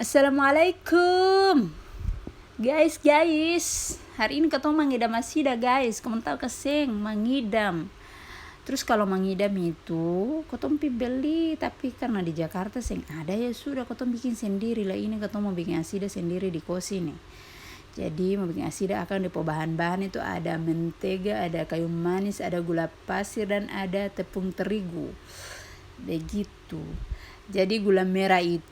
Assalamualaikum guys, hari ini ketemu mengidam asida guys, kamu tahu keseng mengidam. Terus kalau mengidam itu ketemu beli, tapi karena di Jakarta seng ada ya sudah ketemu bikin sendiri lah. Ini ketemu mau bikin asida sendiri di kos ini. Jadi mau bikin asida akan depo bahan-bahan itu ada mentega, ada kayu manis, ada gula pasir dan ada tepung terigu. Begitu. Jadi gula merah itu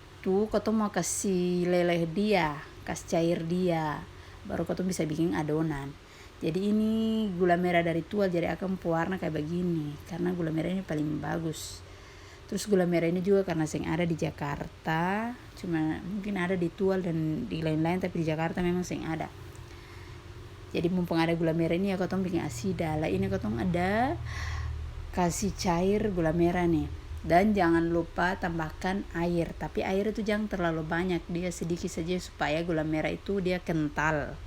kau mau kasih leleh dia, kasih cair dia, baru kau bisa bikin adonan. Jadi ini gula merah dari tual, jadi akan pewarna kayak begini karena gula merah ini paling bagus. Terus gula merah ini juga karena seng ada di Jakarta, cuma mungkin ada di tual dan di lain-lain, tapi di Jakarta memang seng ada. Jadi mumpung ada gula merah ini ya kau bikin asida lah. Ini kau ada kasih cair gula merah nih. Dan jangan lupa tambahkan air, tapi air itu jangan terlalu banyak, dia sedikit saja supaya gula merah itu dia kental.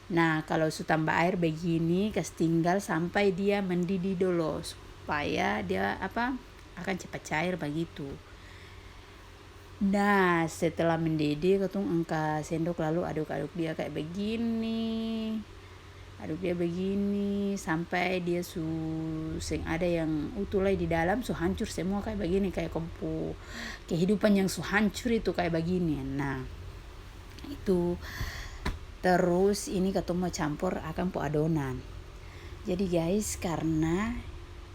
Nah kalau sudah tambah air begini, kasih tinggal sampai dia mendidih dulu supaya dia akan cepat cair begitu. Nah setelah mendidih ketung angkat sendok lalu aduk-aduk dia kayak begini. Aduk dia begini sampai dia seng ada yang utuh lagi di dalam, hancur semua kayak begini, kayak kompo kehidupan yang hancur itu kayak begini. Nah itu terus ini ketemu campur akan po adonan. Jadi guys, karena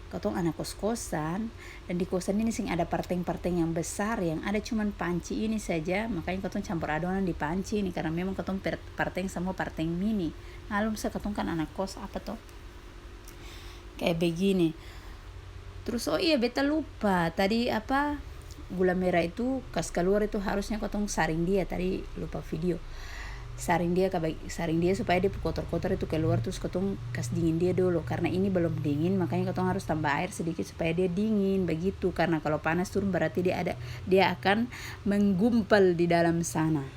ketong anak kos-kosan dan di kosan ini sing ada parteng-parteng yang besar, yang ada cuman panci ini saja, makanya ketong campur adonan di panci ini karena memang ketong parteng sama parteng mini. Malum saya ketong kan anak kos apa toh kayak begini. Terus oh iya beta lupa tadi gula merah itu kas keluar itu harusnya ketong saring dia, tadi lupa video. Saring dia supaya dia kotor-kotor itu keluar, terus ketong kas dingin dia dulu karena ini belum dingin, makanya ketong harus tambah air sedikit supaya dia dingin begitu, karena kalau panas turun berarti dia akan menggumpal di dalam sana.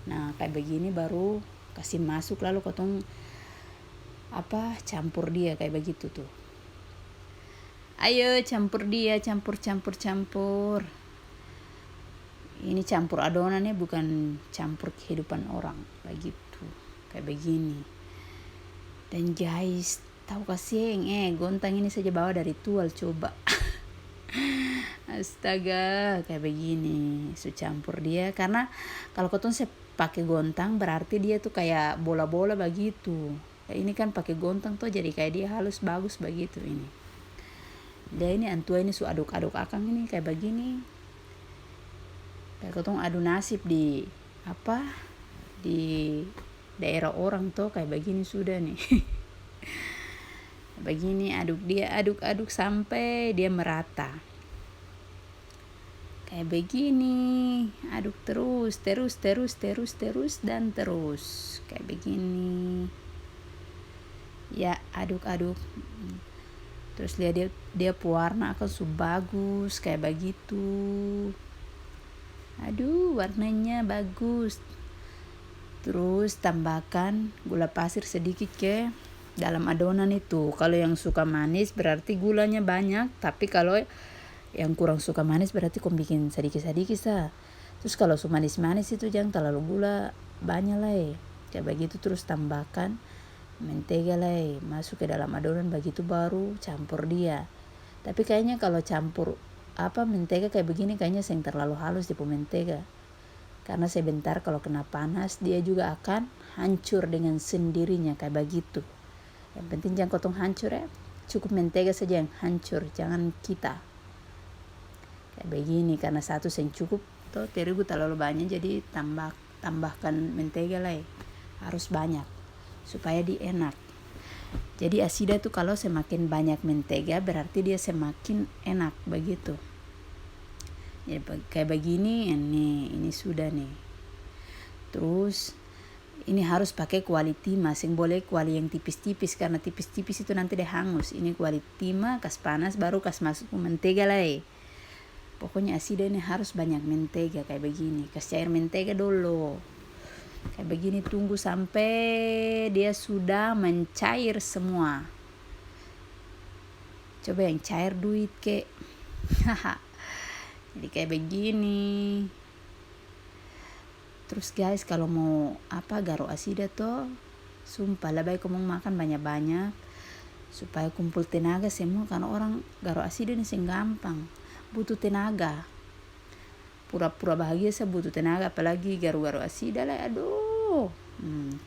Nah kayak begini baru kasih masuk lalu ketong campur dia kayak begitu tuh. Ayo campur dia, campur. Ini campur adonannya bukan campur kehidupan orang begitu, kayak begini. Dan guys, tahu kasih gontang ini saja bawa dari tual coba. Astaga, kayak begini. Campur dia karena kalau ketong pakai gontang berarti dia tuh kayak bola-bola begitu. Ini kan pakai gontang tuh jadi kayak dia halus bagus begitu ini. Dia ini antua ini aduk-aduk akang ini kayak begini. Kayak ketong adu nasib di daerah orang tuh kayak begini sudah nih. Begini aduk sampai dia merata. Kayak begini, aduk terus dan terus kayak begini. Ya aduk. Terus lihat dia pewarna akan bagus kayak begitu. Aduh warnanya bagus. Terus tambahkan gula pasir sedikit ke dalam adonan itu. Kalau yang suka manis berarti gulanya banyak, tapi kalau yang kurang suka manis berarti kau bikin sedikit-sedikit sah. Terus kalau suka manis-manis itu jangan terlalu gula banyak lah. Kayak begitu. Terus tambahkan mentega lah, masuk ke dalam adonan begitu baru campur dia. Tapi kayaknya kalau campur mentega kayak begini kayaknya seng terlalu halus di mentega, karena sebentar kalau kena panas dia juga akan hancur dengan sendirinya kayak begitu. Yang penting jangan potong hancur ya, cukup mentega saja yang hancur, jangan kita kayak begini. Karena satu seng cukup tuh terigu terlalu banyak, jadi tambahkan mentega lah, harus banyak supaya dia enak. Jadi asida tuh kalau semakin banyak mentega berarti dia semakin enak begitu. Ya, kayak begini ini sudah nih. Terus ini harus pakai kuali timah, sing boleh kuali yang tipis-tipis karena tipis-tipis itu nanti dia hangus. Ini kuali timah, kas panas baru kas masuk mentega lah. Pokoknya asida ini harus banyak mentega kayak begini. Kas cair mentega dulu. Kayak begini, tunggu sampai dia sudah mencair semua. Coba yang cair duit kek. Jadi kayak begini. Terus guys, kalau mau garo asida tuh sumpah lebih baik kamu makan banyak-banyak supaya kumpul tenaga semua, karena orang garo asida ini sing gampang, butuh tenaga. Pura-pura bahagia saya butuh tenaga, apalagi garo-garo asida lah, aduh.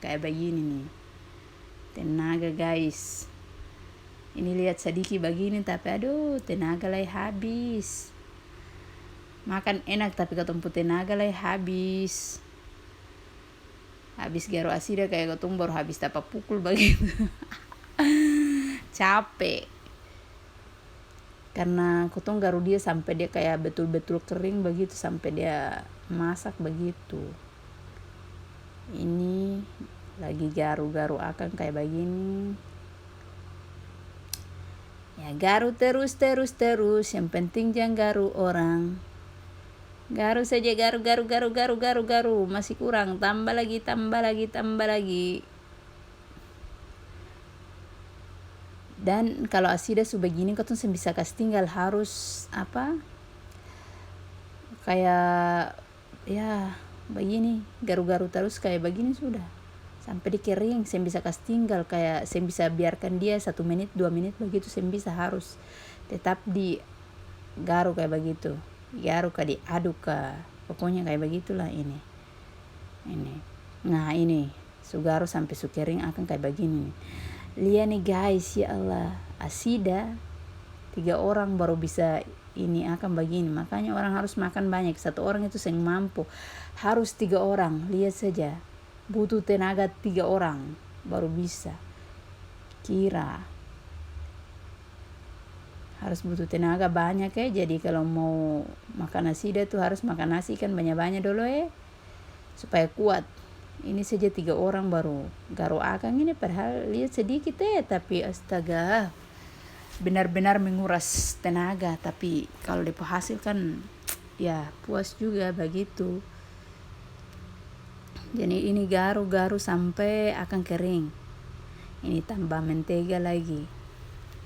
Kayak begini nih. Tenaga guys. Ini lihat sedikit begini tapi aduh tenaga lah habis. Makan enak tapi ketemu tenaga lah habis. Habis garo asida kayak ketemu baru habis tapak pukul begitu. Capek. Karena kotong garu dia sampai dia kayak betul-betul kering begitu, sampai dia masak begitu. Ini lagi garu-garu akan kayak begini. Ya garu terus. Yang penting jangan garu orang. Garu saja, garu. Masih kurang, tambah lagi. Dan kalau asida begini kau tuh bisa kasih tinggal harus kayak ya begini, garu-garu terus kayak begini sudah sampai dikering. Saya bisa kasih tinggal kayak saya bisa biarkan dia 1 menit 2 menit begitu, saya bisa harus tetap di garu kayak begitu, garu ke diaduk ke, pokoknya kayak begitulah ini. Nah ini sugaru sampai kering akan kayak begini nih. Lihat nih guys, ya Allah, asida 3 orang baru bisa ini akan begini. Makanya orang harus makan banyak, 1 orang itu yang mampu, harus 3 orang. Lihat saja, butuh tenaga 3 orang baru bisa. Kira harus butuh tenaga banyak jadi kalau mau makan asida tuh harus makan nasi kan banyak-banyak dulu supaya kuat. Ini saja 3 orang baru garo akang ini, padahal lihat sedikit tapi astaga benar-benar menguras tenaga. Tapi kalau dapat hasil kan ya puas juga begitu. Jadi ini garu sampai akan kering. Ini tambah mentega lagi.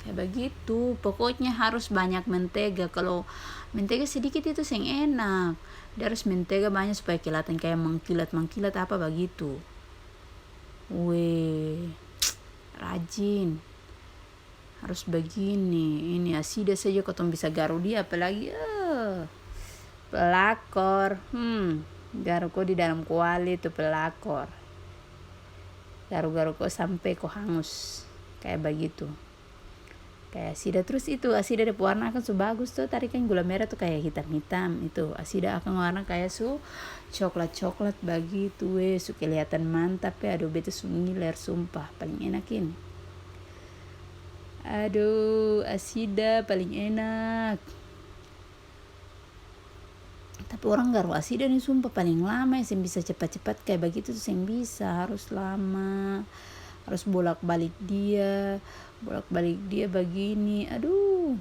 Kayak begitu. Pokoknya harus banyak mentega. Kalau mentega sedikit itu yang enak. Dia harus mentega banyak supaya kelihatan kayak mengkilat apa begitu. Weh, rajin. Harus begini. Ini asida saja kotong bisa garu dia, apalagi pelakor. Garu kok di dalam kuali itu pelakor. Garu kok sampai kok hangus. Kayak begitu. Kayak asida. Terus itu asida ada warna akan bagus tuh, tarikan gula merah tuh kayak hitam-hitam. Itu asida akan warna kayak coklat begitu kelihatan mantap aduh beta ngiler sumpah, paling enak ini. Aduh asida paling enak. Tapi orang garu asida nih sumpah paling lama yang bisa cepat-cepat kayak begitu tuh yang bisa, harus lama, harus bolak-balik dia begini, aduh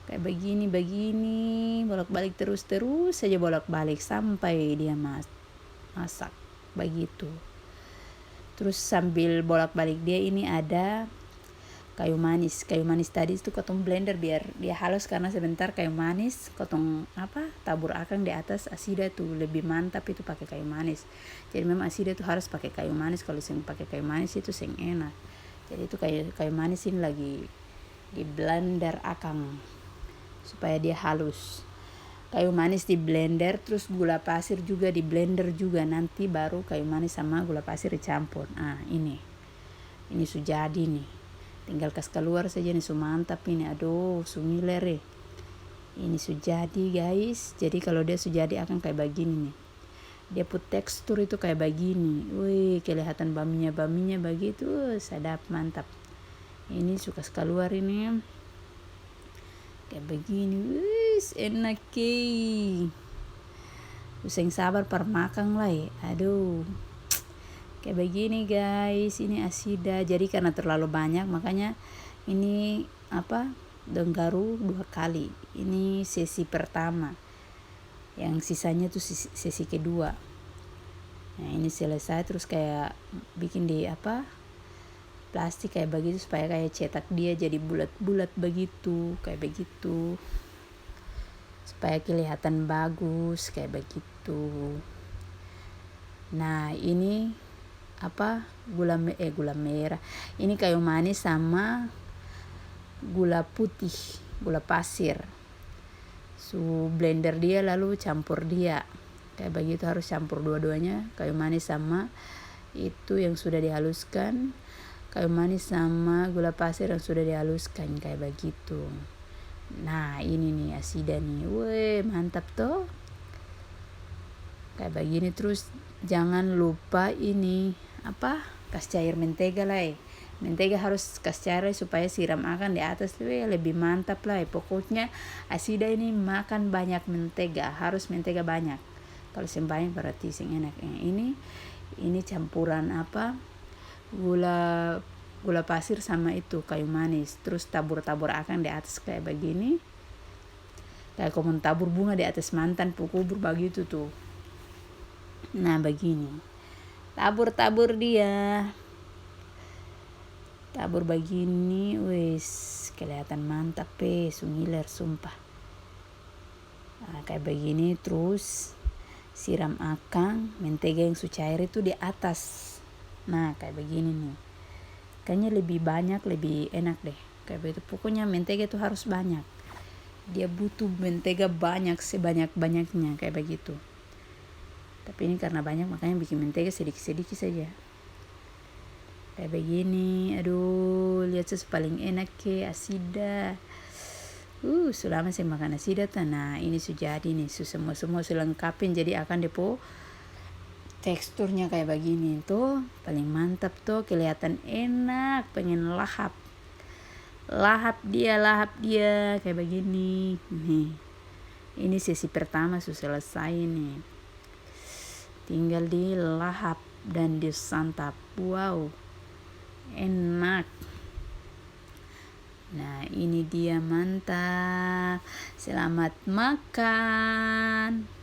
kayak begini bolak-balik terus saja bolak-balik sampai dia masak begitu. Terus sambil bolak-balik dia ini ada kayu manis tadi itu kotong blender biar dia halus, karena sebentar kayu manis kotong tabur akang di atas asida tuh lebih mantap itu pakai kayu manis. Jadi memang asida tuh harus pakai kayu manis, kalau sing pakai kayu manis itu sing enak. Jadi itu kayu manis ini lagi di blender akang supaya dia halus. Kayu manis di blender, terus gula pasir juga di blender juga, nanti baru kayu manis sama gula pasir dicampur. Ini sudah jadi nih, tinggal kas keluar saja nih, mantap ini, aduh sumiler ini sudah jadi guys. Jadi kalau dia sudah jadi akan kayak begini nih, dia put tekstur itu kayak begini. Wih, kelihatan baminya begitu, sedap mantap. Ini suka keluar ini kayak begini, wis enak useng sabar per makan lah aduh kayak begini guys. Ini asida, jadi karena terlalu banyak makanya ini dong garu 2 kali. Ini sesi pertama, yang sisanya tuh sesi kedua. Nah ini selesai, terus kayak bikin di plastik kayak begitu supaya kayak cetak dia jadi bulat-bulat begitu, kayak begitu supaya kelihatan bagus kayak begitu. Nah ini gula merah, ini kayu manis sama gula putih, gula pasir. Blender dia lalu campur dia kayak begitu, harus campur dua-duanya, kayu manis sama itu yang sudah dihaluskan, kayu manis sama gula pasir yang sudah dihaluskan kayak begitu. Nah ini nih asida nih, weh mantap toh kayak begini. Terus jangan lupa ini kasih cair mentega lah. Mentega harus kasih cair supaya siram akan di atas lebih mantap lah. Pokoknya asida ini makan banyak mentega, harus mentega banyak. Kalau banyak berarti enak. Ini campuran gula pasir sama itu kayu manis, terus tabur-tabur akan di atas kayak begini, kayak kamu tabur bunga di atas mantan kubur begitu tuh. Nah begini, tabur dia, tabur begini, wes kelihatan mantap sungiler sumpah. Nah, kayak begini, terus siram akang mentega yang cair itu di atas. Nah kayak begini nih, kayaknya lebih banyak lebih enak deh kayak begitu. Pokoknya mentega itu harus banyak, dia butuh mentega banyak, sebanyak-banyaknya kayak begitu. Tapi ini karena banyak makanya bikin mentega sedikit-sedikit saja kayak begini. Aduh, lihat paling enak asida. Selama saya makan asida nah ini sudah jadi nih, semua lengkapin, jadi akan depo teksturnya kayak begini tuh, paling mantap tuh, kelihatan enak, pengen lahap dia kayak begini nih. Ini sesi pertama selesai nih, tinggal dilahap dan disantap. Wow, enak. Nah ini dia, mantap. Selamat makan.